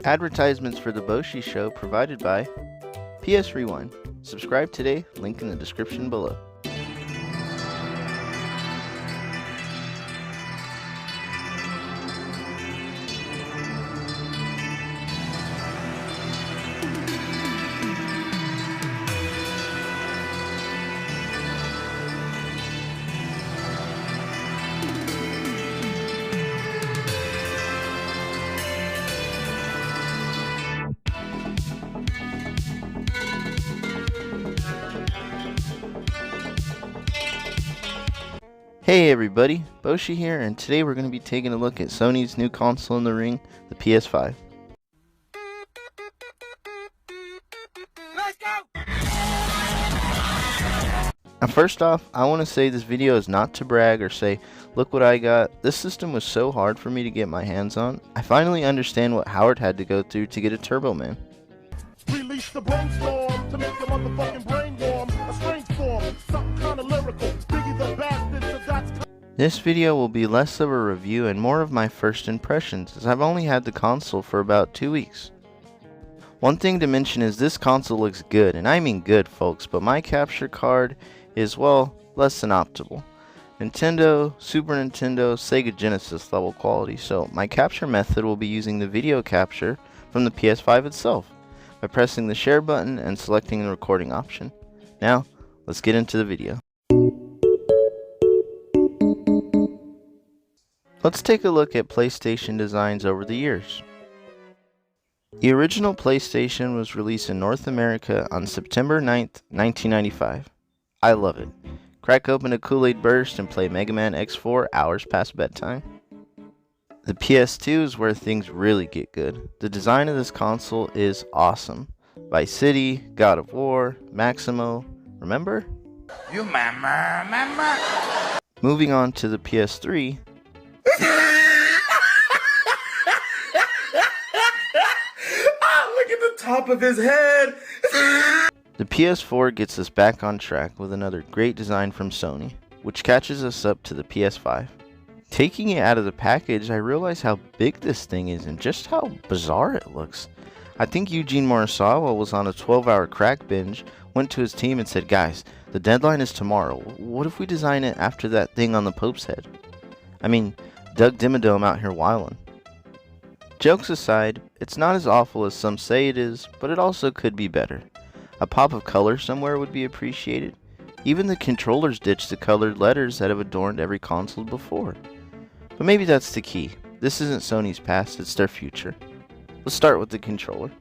Advertisements for the Boshi show provided by PS Rewind. Subscribe today, link in the description below. Hey everybody, Boshi here, and today we're going to be taking a look at Sony's new console in the ring, the PS5. Let's go! Now first off, I want to say this video is not to brag or say, look what I got. This system was so hard for me to get my hands on. I finally understand what Howard had to go through to get a Turbo Man. Release the brainstorm to make your motherfucking brain warm. A strange form, something kind of lyrical. Biggie the bastard, so that's... This video will be less of a review and more of my first impressions, as I've only had the console for about 2 weeks. One thing to mention is this console looks good, and I mean good folks, but my capture card is, well, less than optimal. Nintendo, Super Nintendo, Sega Genesis level quality, so my capture method will be using the video capture from the PS5 itself, by pressing the share button and selecting the recording option. Now, let's get into the video. Let's take a look at PlayStation designs over the years. The original PlayStation was released in North America on September 9th, 1995. I love it. Crack open a Kool-Aid Burst and play Mega Man X4 hours past bedtime. The PS2 is where things really get good. The design of this console is awesome. Vice City, God of War, Maximo, remember? You mama. Moving on to the PS3, Look at the top of his head. the PS4 gets us back on track with another great design from Sony, which catches us up to the PS5. Taking it out of the package, I realize how big this thing is and just how bizarre it looks. I think Eugene Morisawa was on a 12-hour crack binge, went to his team and said, guys, the deadline is tomorrow. What if we design it after that thing on the Pope's head? I mean, Doug Dimmadome out here wildin'. Jokes aside, it's not as awful as some say it is, but it also could be better. A pop of color somewhere would be appreciated. Even the controllers ditched the colored letters that have adorned every console before. But maybe that's the key. This isn't Sony's past, it's their future. Let's start with the controller.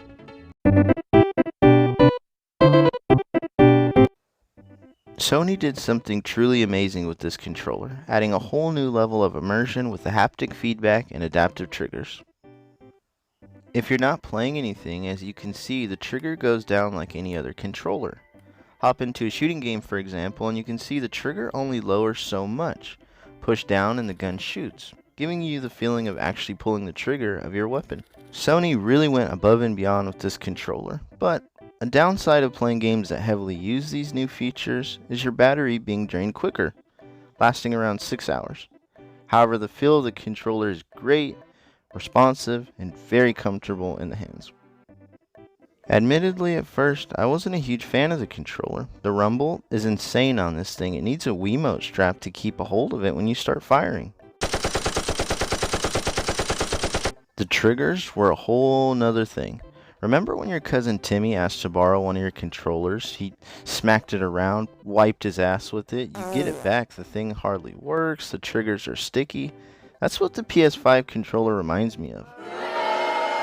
Sony did something truly amazing with this controller, adding a whole new level of immersion with the haptic feedback and adaptive triggers. If you're not playing anything, as you can see, the trigger goes down like any other controller. Hop into a shooting game, for example, and you can see the trigger only lowers so much. Push down and the gun shoots, giving you the feeling of actually pulling the trigger of your weapon. Sony really went above and beyond with this controller, but a downside of playing games that heavily use these new features is your battery being drained quicker, lasting around 6 hours. However, the feel of the controller is great, responsive, and very comfortable in the hands. Admittedly, at first, I wasn't a huge fan of the controller. The rumble is insane on this thing. It needs a Wiimote strap to keep a hold of it when you start firing. The triggers were a whole nother thing. Remember when your cousin Timmy asked to borrow one of your controllers? He smacked it around, wiped his ass with it. You get it back, the thing hardly works, the triggers are sticky. That's what the PS5 controller reminds me of.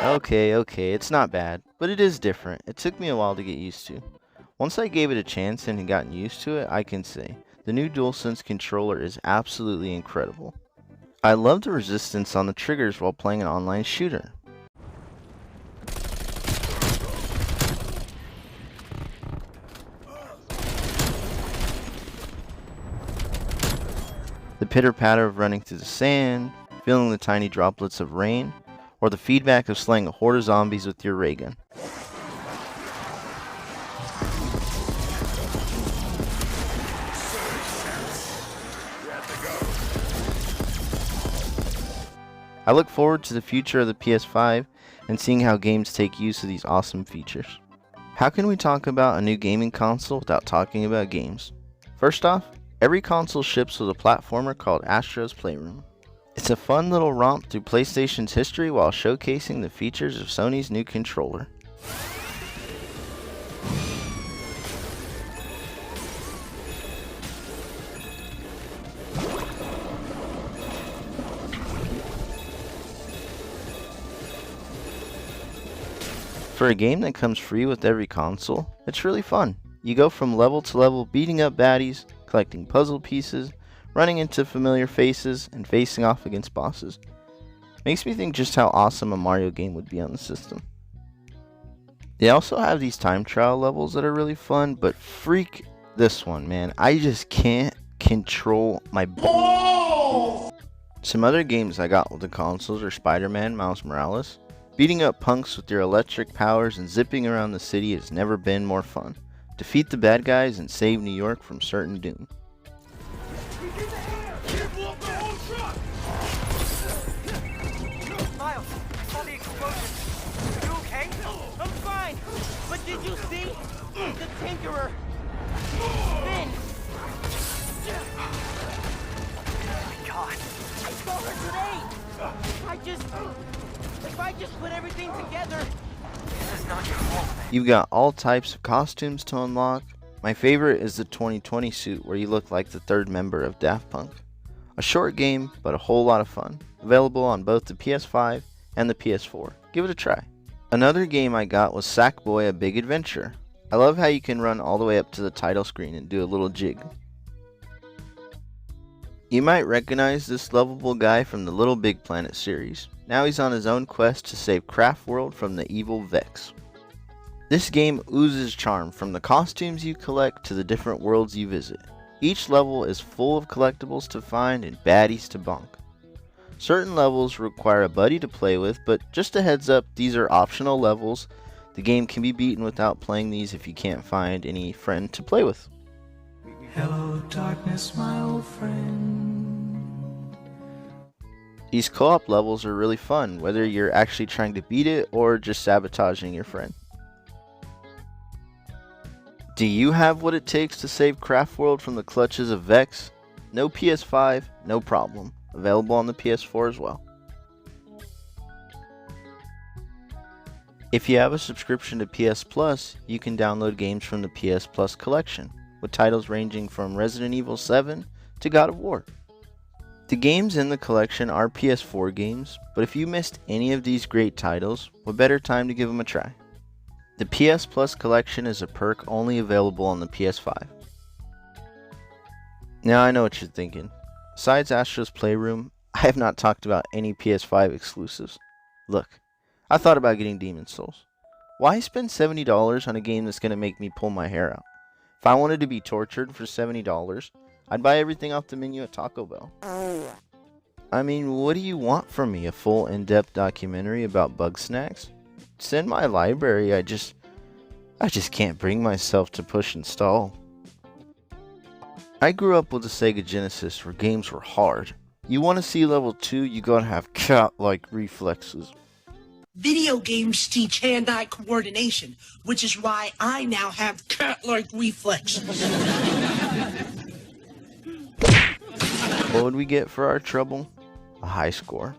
Okay, it's not bad, but it is different. It took me a while to get used to. Once I gave it a chance and had gotten used to it, I can say, the new DualSense controller is absolutely incredible. I love the resistance on the triggers while playing an online shooter. The pitter-patter of running through the sand, feeling the tiny droplets of rain, or the feedback of slaying a horde of zombies with your ray gun. I look forward to the future of the PS5 and seeing how games take use of these awesome features. How can we talk about a new gaming console without talking about games? First off, every console ships with a platformer called Astro's Playroom. It's a fun little romp through PlayStation's history while showcasing the features of Sony's new controller. For a game that comes free with every console, it's really fun. You go from level to level beating up baddies, collecting puzzle pieces, running into familiar faces, and facing off against bosses. Makes me think just how awesome a Mario game would be on the system. They also have these time trial levels that are really fun, but freak this one, man. I just can't control my balls. Some other games I got with the consoles are Spider-Man Miles Morales. Beating up punks with your electric powers and zipping around the city has never been more fun. Defeat the bad guys and save New York from certain doom. Miles, I saw the explosion. Are you okay? I'm fine. But did you see the Tinkerer? Finn. Oh my God. I saw her today. If I just put everything together. This is not your fault, man. You've got all types of costumes to unlock. My favorite is the 2020 suit where you look like the third member of Daft Punk. A short game, but a whole lot of fun. Available on both the PS5 and the PS4. Give it a try. Another game I got was Sackboy: A Big Adventure. I love how you can run all the way up to the title screen and do a little jig. You might recognize this lovable guy from the Little Big Planet series. Now he's on his own quest to save Craft World from the evil Vex. This game oozes charm from the costumes you collect to the different worlds you visit. Each level is full of collectibles to find and baddies to bonk. Certain levels require a buddy to play with, but just a heads up, these are optional levels. The game can be beaten without playing these if you can't find any friend to play with. Hello, darkness, my old friend. These co-op levels are really fun, whether you're actually trying to beat it or just sabotaging your friend. Do you have what it takes to save Craft World from the clutches of Vex? No PS5, no problem. Available on the PS4 as well. If you have a subscription to PS Plus, you can download games from the PS Plus collection, with titles ranging from Resident Evil 7 to God of War. The games in the collection are PS4 games, but if you missed any of these great titles, what better time to give them a try? The PS Plus collection is a perk only available on the PS5. Now I know what you're thinking. Besides Astro's Playroom, I have not talked about any PS5 exclusives. Look, I thought about getting Demon's Souls. Why spend $70 on a game that's going to make me pull my hair out? If I wanted to be tortured for $70, I'd buy everything off the menu at Taco Bell. I mean, what do you want from me? A full in-depth documentary about bug snacks? It's in my library. I just can't bring myself to push install. I grew up with a Sega Genesis where games were hard. You want to see level 2, you gotta have cat-like reflexes. Video games teach hand-eye coordination, which is why I now have cat-like reflexes. What would we get for our trouble? A high score.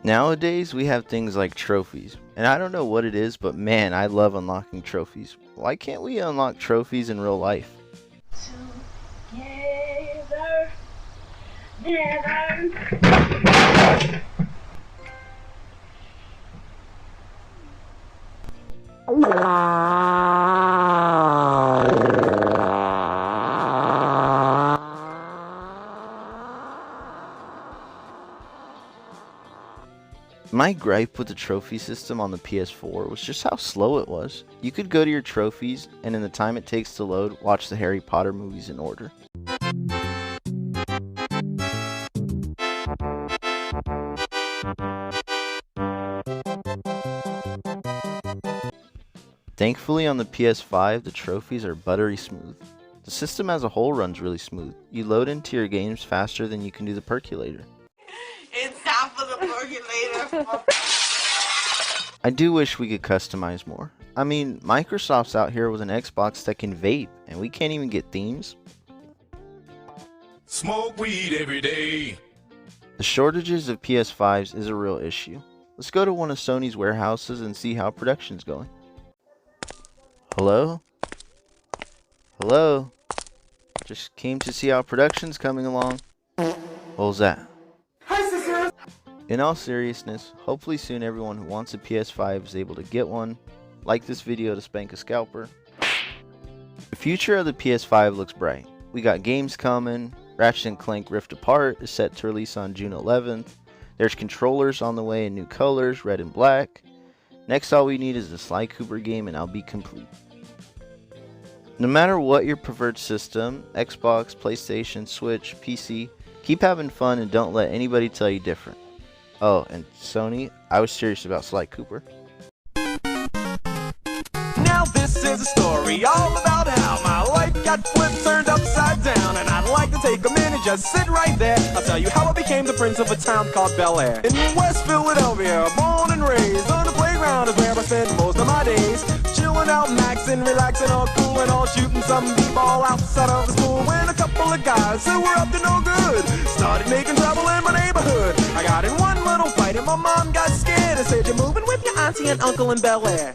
Nowadays, we have things like trophies. And I don't know what it is, but man, I love unlocking trophies. Why can't we unlock trophies in real life? My gripe with the trophy system on the PS4 was just how slow it was. You could go to your trophies, and in the time it takes to load, watch the Harry Potter movies in order. Thankfully on the PS5, the trophies are buttery smooth. The system as a whole runs really smooth. You load into your games faster than you can do the percolator. It's time for the percolator. I do wish we could customize more. I mean, Microsoft's out here with an Xbox that can vape, and we can't even get themes. Smoke weed every day. The shortages of PS5s is a real issue. Let's go to one of Sony's warehouses and see how production's going. Hello? Hello? Just came to see how production's coming along. What was that? Hi, sister. In all seriousness, hopefully soon everyone who wants a PS5 is able to get one. Like this video to spank a scalper. The future of the PS5 looks bright. We got games coming. Ratchet & Clank Rift Apart is set to release on June 11th. There's controllers on the way in new colors, red and black. Next, all we need is the Sly Cooper game and I'll be complete. No matter what your preferred system, Xbox, PlayStation, Switch, PC, keep having fun and don't let anybody tell you different. Oh, and Sony, I was serious about Sly Cooper. Now this is a story all about how my life got flipped, turned upside down, and I'd like to take a minute, just sit right there. I'll tell you how I became the prince of a town called Bel Air. In West Philadelphia, born and raised, on the playground is where I spent most of my days. Chilling out, maxing, relaxing, all cool and all, shooting some b-ball outside of the school. When a couple of guys who were up to no good started making trouble in my neighborhood. I got in one little fight and my mom got scared and said, "You're moving with your auntie and uncle in Bel Air."